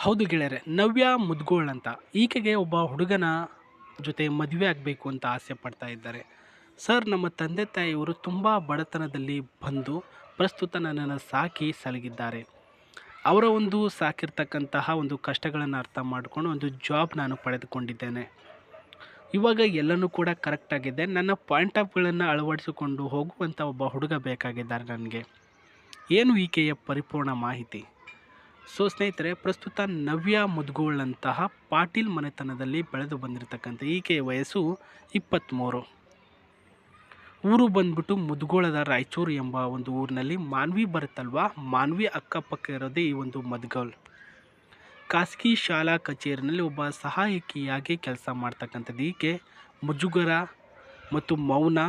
ಹೌದು ಗೆಳೆಯರೆ, ನವ್ಯ ಮುದ್ಗೋಳ್ ಅಂತ ಈಕೆಗೆ ಒಬ್ಬ ಹುಡುಗನ ಜೊತೆ ಮದುವೆ ಆಗಬೇಕು ಅಂತ ಆಸೆ ಪಡ್ತಾ ಇದ್ದಾರೆ. ಸರ್, ನಮ್ಮ ತಂದೆ ತಾಯಿಯವರು ತುಂಬ ಬಡತನದಲ್ಲಿ ಬಂದು ಪ್ರಸ್ತುತ ನನ್ನನ್ನು ಸಾಕಿ ಸಲಗಿದ್ದಾರೆ. ಅವರ ಒಂದು ಸಾಕಿರ್ತಕ್ಕಂತಹ ಒಂದು ಕಷ್ಟಗಳನ್ನು ಅರ್ಥ ಮಾಡಿಕೊಂಡು ಒಂದು ಜಾಬ್ ನಾನು ಪಡೆದುಕೊಂಡಿದ್ದೇನೆ. ಇವಾಗ ಎಲ್ಲನೂ ಕೂಡ ಕರೆಕ್ಟಾಗಿದೆ. ನನ್ನ ಪಾಯಿಂಟ್ ಆಫ್ಗಳನ್ನು ಅಳವಡಿಸಿಕೊಂಡು ಹೋಗುವಂಥ ಒಬ್ಬ ಹುಡುಗ ಬೇಕಾಗಿದ್ದಾರೆ ನನಗೆ. ಏನು ಈಕೆಯ ಪರಿಪೂರ್ಣ ಮಾಹಿತಿ? ಸೊ ಸ್ನೇಹಿತರೆ, ಪ್ರಸ್ತುತ ನವ್ಯ ಮುದ್ಗೋಳ್ನಂತಹ ಪಾಟೀಲ್ ಮನೆತನದಲ್ಲಿ ಬೆಳೆದು ಬಂದಿರತಕ್ಕಂಥ ಈಕೆಯ ವಯಸ್ಸು 23. ಊರು ಬಂದ್ಬಿಟ್ಟು ಮುದ್ಗೋಳದ ರಾಯಚೂರು ಎಂಬ ಒಂದು ಊರಿನಲ್ಲಿ ಮಾನ್ವಿ ಬರುತ್ತಲ್ವಾ, ಮಾನ್ವಿ ಅಕ್ಕಪಕ್ಕ ಇರೋದೇ ಈ ಒಂದು ಮದ್ಗೋಳ್. ಖಾಸಗಿ ಶಾಲಾ ಕಚೇರಿನಲ್ಲಿ ಒಬ್ಬ ಸಹಾಯಕಿಯಾಗಿ ಕೆಲಸ ಮಾಡ್ತಕ್ಕಂಥದ್ದು ಈಕೆ. ಮುಜುಗರ ಮತ್ತು ಮೌನ,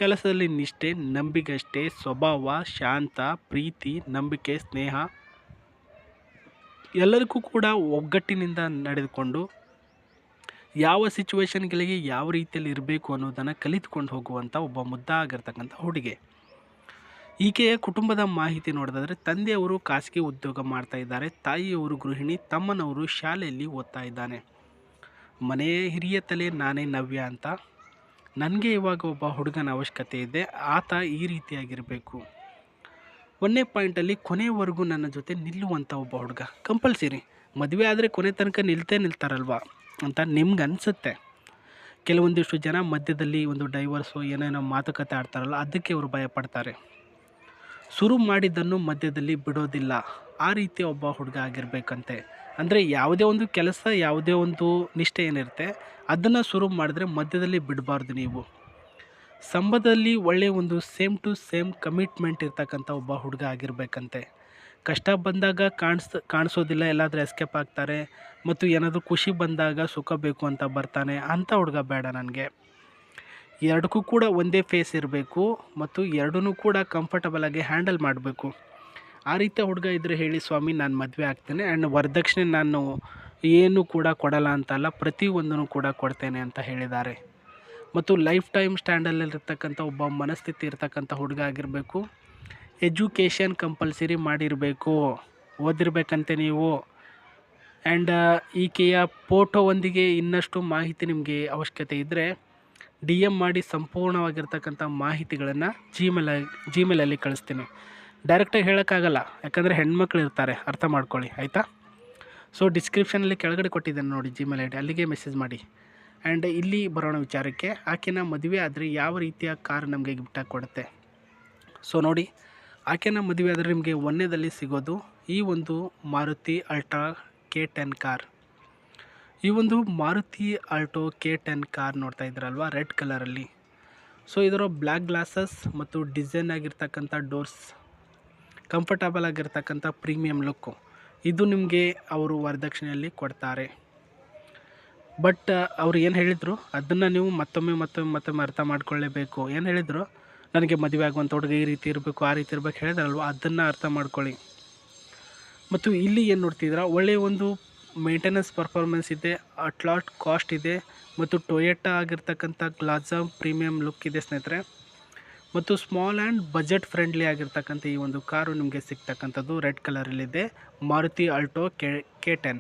ಕೆಲಸದಲ್ಲಿ ನಿಷ್ಠೆ, ನಂಬಿಗಷ್ಟೆ ಸ್ವಭಾವ, ಶಾಂತ, ಪ್ರೀತಿ, ನಂಬಿಕೆ, ಸ್ನೇಹ, ಎಲ್ಲರಿಗೂ ಕೂಡ ಒಗ್ಗಟ್ಟಿನಿಂದ ನಡೆದುಕೊಂಡು ಯಾವ ಸಿಚುವೇಶನ್ಗಳಿಗೆ ಯಾವ ರೀತಿಯಲ್ಲಿ ಇರಬೇಕು ಅನ್ನೋದನ್ನು ಕಲಿತುಕೊಂಡು ಹೋಗುವಂಥ ಒಬ್ಬ ಮುದ್ದಾಗಿರ್ತಕ್ಕಂಥ ಹುಡುಗಿ. ಈಕೆಯ ಕುಟುಂಬದ ಮಾಹಿತಿ ನೋಡೋದಾದರೆ, ತಂದೆಯವರು ಖಾಸಗಿ ಉದ್ಯೋಗ ಮಾಡ್ತಾ ಇದ್ದಾರೆ, ತಾಯಿಯವರು ಗೃಹಿಣಿ, ತಮ್ಮನವರು ಶಾಲೆಯಲ್ಲಿ ಓದ್ತಾ ಇದ್ದಾನೆ. ಮನೆಯ ಹಿರಿಯ ತಲೆ ನಾನೇ ನವ್ಯ ಅಂತ. ನನಗೆ ಇವಾಗ ಒಬ್ಬ ಹುಡುಗನ ಅವಶ್ಯಕತೆ ಇದೆ, ಆತ ಈ ರೀತಿಯಾಗಿರಬೇಕು. ಒಂದನೇ ಪಾಯಿಂಟಲ್ಲಿ ಕೊನೆಯವರೆಗೂ ನನ್ನ ಜೊತೆ ನಿಲ್ಲುವಂಥ ಒಬ್ಬ ಹುಡುಗ ಕಂಪಲ್ಸರಿ. ಮದುವೆ ಆದರೆ ಕೊನೆ ತನಕ ನಿಲ್ತಾರಲ್ವ ಅಂತ ನಿಮ್ಗೆ ಅನಿಸುತ್ತೆ. ಕೆಲವೊಂದಿಷ್ಟು ಜನ ಮಧ್ಯದಲ್ಲಿ ಒಂದು ಡೈವರ್ಸು ಏನೇನೋ ಮಾತುಕತೆ ಆಡ್ತಾರಲ್ಲ, ಅದಕ್ಕೆ ಅವರು ಭಯಪಡ್ತಾರೆ. ಶುರು ಮಾಡಿದ್ದನ್ನು ಮಧ್ಯದಲ್ಲಿ ಬಿಡೋದಿಲ್ಲ, ಆ ರೀತಿಯ ಒಬ್ಬ ಹುಡುಗ ಆಗಿರಬೇಕಂತೆ. ಅಂದರೆ ಯಾವುದೇ ಒಂದು ಕೆಲಸ, ಯಾವುದೇ ಒಂದು ನಿಷ್ಠೆ ಏನಿರುತ್ತೆ ಅದನ್ನು ಶುರು ಮಾಡಿದ್ರೆ ಮಧ್ಯದಲ್ಲಿ ಬಿಡಬಾರ್ದು ನೀವು. ಸಂಬಂಧದಲ್ಲಿ ಒಳ್ಳೆಯ ಒಂದು ಸೇಮ್ ಟು ಸೇಮ್ ಕಮಿಟ್ಮೆಂಟ್ ಇರ್ತಕ್ಕಂಥ ಒಬ್ಬ ಹುಡುಗ ಆಗಿರಬೇಕಂತೆ. ಕಷ್ಟ ಬಂದಾಗ ಕಾಣಿಸೋದಿಲ್ಲ, ಎಲ್ಲಾದರೂ ಎಸ್ಕೇಪ್ ಆಗ್ತಾರೆ. ಮತ್ತು ಏನಾದರೂ ಖುಷಿ ಬಂದಾಗ ಸುಖ ಬೇಕು ಅಂತ ಬರ್ತಾನೆ, ಅಂಥ ಹುಡುಗ ಬೇಡ ನನಗೆ. ಎರಡಕ್ಕೂ ಕೂಡ ಒಂದೇ ಫೇಸ್ ಇರಬೇಕು ಮತ್ತು ಎರಡೂ ಕೂಡ ಕಂಫರ್ಟಬಲಾಗಿ ಹ್ಯಾಂಡಲ್ ಮಾಡಬೇಕು. ಆ ರೀತಿಯ ಹುಡುಗ ಇದ್ದರೆ ಹೇಳಿ ಸ್ವಾಮಿ, ನಾನು ಮದುವೆ ಆಗ್ತೇನೆ ಆ್ಯಂಡ್ ವರದಕ್ಷಿಣೆ ನಾನು ಏನು ಕೂಡ ಕೊಡಲ್ಲ ಅಂತಲ್ಲ, ಪ್ರತಿಯೊಂದನ್ನು ಕೂಡ ಕೊಡ್ತೇನೆ ಅಂತ ಹೇಳಿದ್ದಾರೆ. ಮತ್ತು ಲೈಫ್ ಟೈಮ್ ಸ್ಟ್ಯಾಂಡಲ್ಲಿರ್ತಕ್ಕಂಥ ಒಬ್ಬ ಮನಸ್ಥಿತಿ ಇರ್ತಕ್ಕಂಥ ಹುಡುಗ ಆಗಿರಬೇಕು. ಎಜುಕೇಷನ್ ಕಂಪಲ್ಸರಿ ಮಾಡಿರಬೇಕು, ಓದಿರ್ಬೇಕಂತೆ ನೀವು. ಆ್ಯಂಡ್ ಈಕೆಯ ಫೋಟೋವೊಂದಿಗೆ ಇನ್ನಷ್ಟು ಮಾಹಿತಿ ನಿಮಗೆ ಅವಶ್ಯಕತೆ ಇದ್ದರೆ DM ಮಾಡಿ ಸಂಪೂರ್ಣವಾಗಿರ್ತಕ್ಕಂಥ ಮಾಹಿತಿಗಳನ್ನು ಜಿಮೇಲಲ್ಲಿ ಕಳಿಸ್ತೀನಿ. ಡೈರೆಕ್ಟಾಗಿ ಹೇಳೋಕ್ಕಾಗಲ್ಲ, ಯಾಕಂದರೆ ಹೆಣ್ಮಕ್ಳು ಇರ್ತಾರೆ, ಅರ್ಥ ಮಾಡ್ಕೊಳ್ಳಿ ಆಯಿತಾ. ಸೊ ಡಿಸ್ಕ್ರಿಪ್ಷನಲ್ಲಿ ಕೆಳಗಡೆ ಕೊಟ್ಟಿದ್ದೇನೆ ನೋಡಿ ಜಿಮೇಲ್ ID, ಅಲ್ಲಿಗೆ ಮೆಸೇಜ್ ಮಾಡಿ. ಆ್ಯಂಡ್ ಇಲ್ಲಿ ಬರೋಣ ವಿಚಾರಕ್ಕೆ. ಆಕೆನ ಮದುವೆ ಆದರೆ ಯಾವ ರೀತಿಯ ಕಾರ್ ನಮಗೆ ಗಿಫ್ಟಾಗಿ ಕೊಡುತ್ತೆ? ಸೊ ನೋಡಿ, ಆಕೆನ ಮದುವೆ ಆದರೆ ನಿಮಗೆ ಒಂದನೇದಲ್ಲಿ ಸಿಗೋದು ಈ ಒಂದು ಮಾರುತಿ ಅಲ್ಟ್ರಾ K10 ಕಾರ್. ಈ ಒಂದು ಮಾರುತಿ ಆಲ್ಟೋ K10 ಕಾರ್ ನೋಡ್ತಾ ಇದ್ದೀರಲ್ವ, ರೆಡ್ ಕಲರಲ್ಲಿ. ಸೊ ಇದರ ಬ್ಲ್ಯಾಕ್ ಗ್ಲಾಸಸ್ ಮತ್ತು ಡಿಸೈನ್ ಆಗಿರ್ತಕ್ಕಂಥ ಡೋರ್ಸ್, ಕಂಫರ್ಟಬಲ್ ಆಗಿರ್ತಕ್ಕಂಥ ಪ್ರೀಮಿಯಂ ಲುಕ್ಕು, ಇದು ನಿಮಗೆ ಅವರು ವರದಕ್ಷಿಣೆಯಲ್ಲಿ ಕೊಡ್ತಾರೆ. ಬಟ್ ಅವ್ರು ಏನು ಹೇಳಿದರು ಅದನ್ನು ನೀವು ಮತ್ತೊಮ್ಮೆ ಅರ್ಥ ಮಾಡ್ಕೊಳ್ಳೇಬೇಕು. ಏನು ಹೇಳಿದರು, ನನಗೆ ಮದುವೆ ಆಗುವಂಥ ಹುಡುಗ ಈ ರೀತಿ ಇರಬೇಕು, ಆ ರೀತಿ ಇರಬೇಕು ಹೇಳಿದ್ರಲ್ವ, ಅದನ್ನು ಅರ್ಥ ಮಾಡ್ಕೊಳ್ಳಿ. ಮತ್ತು ಇಲ್ಲಿ ಏನು ನೋಡ್ತಿದ್ದೀರಾ, ಒಳ್ಳೆಯ ಒಂದು ಮೇಂಟೆನೆನ್ಸ್ ಪರ್ಫಾರ್ಮೆನ್ಸ್ ಇದೆ, ಅಟ್ಲಾಟ್ ಕಾಸ್ಟ್ ಇದೆ, ಮತ್ತು ಟೊಯೋಟಾ ಆಗಿರ್ತಕ್ಕಂಥ ಗ್ಲಾಜಾ ಪ್ರೀಮಿಯಂ ಲುಕ್ ಇದೆ ಸ್ನೇಹಿತರೆ. ಮತ್ತು ಸ್ಮಾಲ್ ಆ್ಯಂಡ್ ಬಜೆಟ್ ಫ್ರೆಂಡ್ಲಿ ಆಗಿರ್ತಕ್ಕಂಥ ಈ ಒಂದು ಕಾರು ನಿಮಗೆ ಸಿಗ್ತಕ್ಕಂಥದ್ದು ರೆಡ್ ಕಲರಲ್ಲಿದೆ, ಮಾರುತಿ ಆಲ್ಟೋ K10.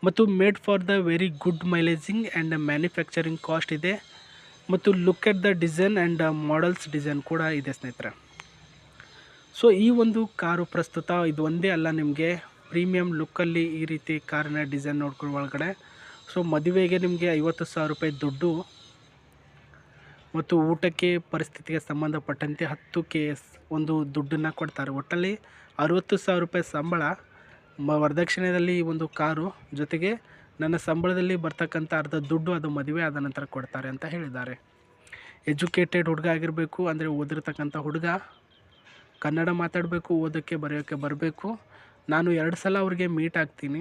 ಮತ್ತು made for the very good mileaging and manufacturing cost ಇದೆ. ಮತ್ತು look at the design and models design ಕೂಡ ಇದೆ ಸ್ನೇಹಿತರೆ. ಸೊ ಈ ಒಂದು ಕಾರು ಪ್ರಸ್ತುತ ಇದು ಒಂದೇ ಅಲ್ಲ, ನಿಮಗೆ ಪ್ರೀಮಿಯಂ ಲುಕ್ಕಲ್ಲಿ ಈ ರೀತಿ ಕಾರಿನ ಡಿಸೈನ್ ನೋಡ್ಕೊಳ್ಳೋ ಒಳಗಡೆ. ಸೊ ಮದುವೆಗೆ ನಿಮಗೆ 50,000 ರೂಪಾಯಿ ದುಡ್ಡು ಮತ್ತು ಊಟಕ್ಕೆ ಪರಿಸ್ಥಿತಿಗೆ ಸಂಬಂಧಪಟ್ಟಂತೆ 10 KS ಒಂದು ದುಡ್ಡನ್ನು ಕೊಡ್ತಾರೆ. ಒಟ್ಟಲ್ಲಿ 60,000 ರೂಪಾಯಿ ಸಂಬಳ ವರದಕ್ಷಿಣೆಯಲ್ಲಿ ಈ ಒಂದು ಕಾರು, ಜೊತೆಗೆ ನನ್ನ ಸಂಬಳದಲ್ಲಿ ಬರ್ತಕ್ಕಂಥ ಅರ್ಧ ದುಡ್ಡು ಅದು ಮದುವೆ ಆದ ನಂತರ ಕೊಡ್ತಾರೆ ಅಂತ ಹೇಳಿದ್ದಾರೆ. ಎಜುಕೇಟೆಡ್ ಹುಡುಗ ಆಗಿರಬೇಕು, ಅಂದರೆ ಓದಿರ್ತಕ್ಕಂಥ ಹುಡುಗ, ಕನ್ನಡ ಮಾತಾಡಬೇಕು, ಓದೋಕ್ಕೆ ಬರೆಯೋಕ್ಕೆ ಬರಬೇಕು. ನಾನು 2 ಸಲ ಅವ್ರಿಗೆ ಮೀಟ್ ಆಗ್ತೀನಿ.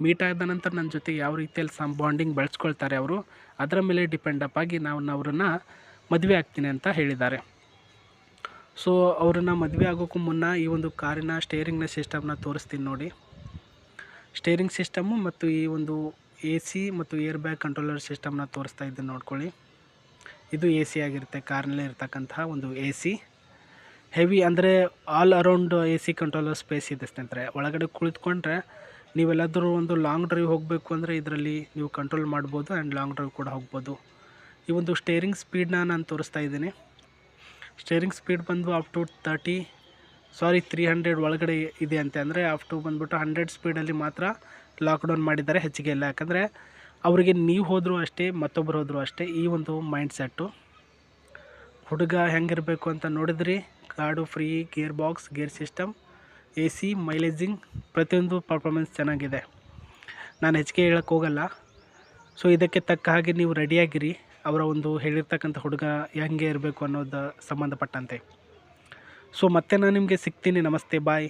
ಮೀಟ್ ಆದ ನಂತರ ನನ್ನ ಜೊತೆ ಯಾವ ರೀತಿಯಲ್ಲಿ ಬಾಂಡಿಂಗ್ ಬೆಳೆಸ್ಕೊಳ್ತಾರೆ ಅವರು, ಅದರ ಮೇಲೆ ಡಿಪೆಂಡಪ್ ಆಗಿ ನಾನು ಅವ್ರನ್ನ ಮದುವೆ ಆಗ್ತೀನಿ ಅಂತ ಹೇಳಿದ್ದಾರೆ. ಸೊ ಅವ್ರನ್ನ ಮದುವೆ ಆಗೋಕ್ಕೂ ಮುನ್ನ ಈ ಒಂದು ಕಾರಿನ ಸ್ಟೇರಿಂಗ್ನ ಸಿಸ್ಟಮ್ನ ತೋರಿಸ್ತೀನಿ ನೋಡಿ. ಸ್ಟೇರಿಂಗ್ ಸಿಸ್ಟಮ್ಮು ಮತ್ತು ಈ ಒಂದು AC ಮತ್ತು ಏರ್ ಬ್ಯಾಗ್ ಕಂಟ್ರೋಲರ್ ಸಿಸ್ಟಮ್ನ ತೋರಿಸ್ತಾ ಇದ್ದೀನಿ ನೋಡ್ಕೊಳ್ಳಿ. ಇದು AC ಆಗಿರುತ್ತೆ, ಕಾರ್ನಲ್ಲಿ ಇರ್ತಕ್ಕಂತಹ ಒಂದು AC. ಹೆವಿ ಅಂದರೆ all around AC controller space ಇದೆ ಸ್ನೇಹಿತರೆ. ಒಳಗಡೆ ಕುಳಿತುಕೊಂಡ್ರೆ ನೀವೆಲ್ಲಾದರೂ ಒಂದು ಲಾಂಗ್ ಡ್ರೈವ್ ಹೋಗಬೇಕು ಅಂದರೆ ಇದರಲ್ಲಿ ನೀವು ಕಂಟ್ರೋಲ್ ಮಾಡ್ಬೋದು ಆ್ಯಂಡ್ ಲಾಂಗ್ ಡ್ರೈವ್ ಕೂಡ ಹೋಗ್ಬೋದು. ಈ ಒಂದು ಸ್ಟೇರಿಂಗ್ ಸ್ಪೀಡನ್ನ ನಾನು ತೋರಿಸ್ತಾ ಇದ್ದೀನಿ. ಸ್ಟೇರಿಂಗ್ ಸ್ಪೀಡ್ ಬಂದು ಅಪ್ ಟು 300 ಒಳಗಡೆ ಇದೆ ಅಂತೆ. ಅಂದರೆ ಅಪ್ ಟು ಬಂದ್ಬಿಟ್ಟು 100 ಸ್ಪೀಡಲ್ಲಿ ಮಾತ್ರ ಲಾಕ್ಡೌನ್ ಮಾಡಿದ್ದಾರೆ, ಹೆಚ್ಚಿಗೆ ಇಲ್ಲ. ಯಾಕಂದರೆ ಅವರಿಗೆ ನೀವು ಹೋದರೂ ಅಷ್ಟೇ, ಮತ್ತೊಬ್ಬರು ಹೋದರೂ ಅಷ್ಟೇ, ಈ ಒಂದು ಮೈಂಡ್ ಸೆಟ್ಟು. ಹುಡುಗ ಹೆಂಗಿರಬೇಕು ಅಂತ ನೋಡಿದ್ರಿ. ಗಾಡು free, gear box, gear system, AC, mileaging, ಪ್ರತಿಯೊಂದು ಪರ್ಫಾರ್ಮೆನ್ಸ್ ಚೆನ್ನಾಗಿದೆ. ನಾನು ಹೆಚ್ಚಿಗೆ ಹೇಳೋಕ್ಕೆ ಹೋಗಲ್ಲ. ಸೊ ಇದಕ್ಕೆ ತಕ್ಕ ಹಾಗೆ ನೀವು ರೆಡಿಯಾಗಿರಿ, ಅವರ ಒಂದು ಹೇಳಿರ್ತಕ್ಕಂಥ ಹುಡುಗ ಹೆಂಗೆ ಇರಬೇಕು ಅನ್ನೋದು ಸಂಬಂಧಪಟ್ಟಂತೆ. ಸೊ ಮತ್ತೆ ನಾನು ನಿಮಗೆ ಸಿಗ್ತೀನಿ. ನಮಸ್ತೆ, ಬಾಯ್.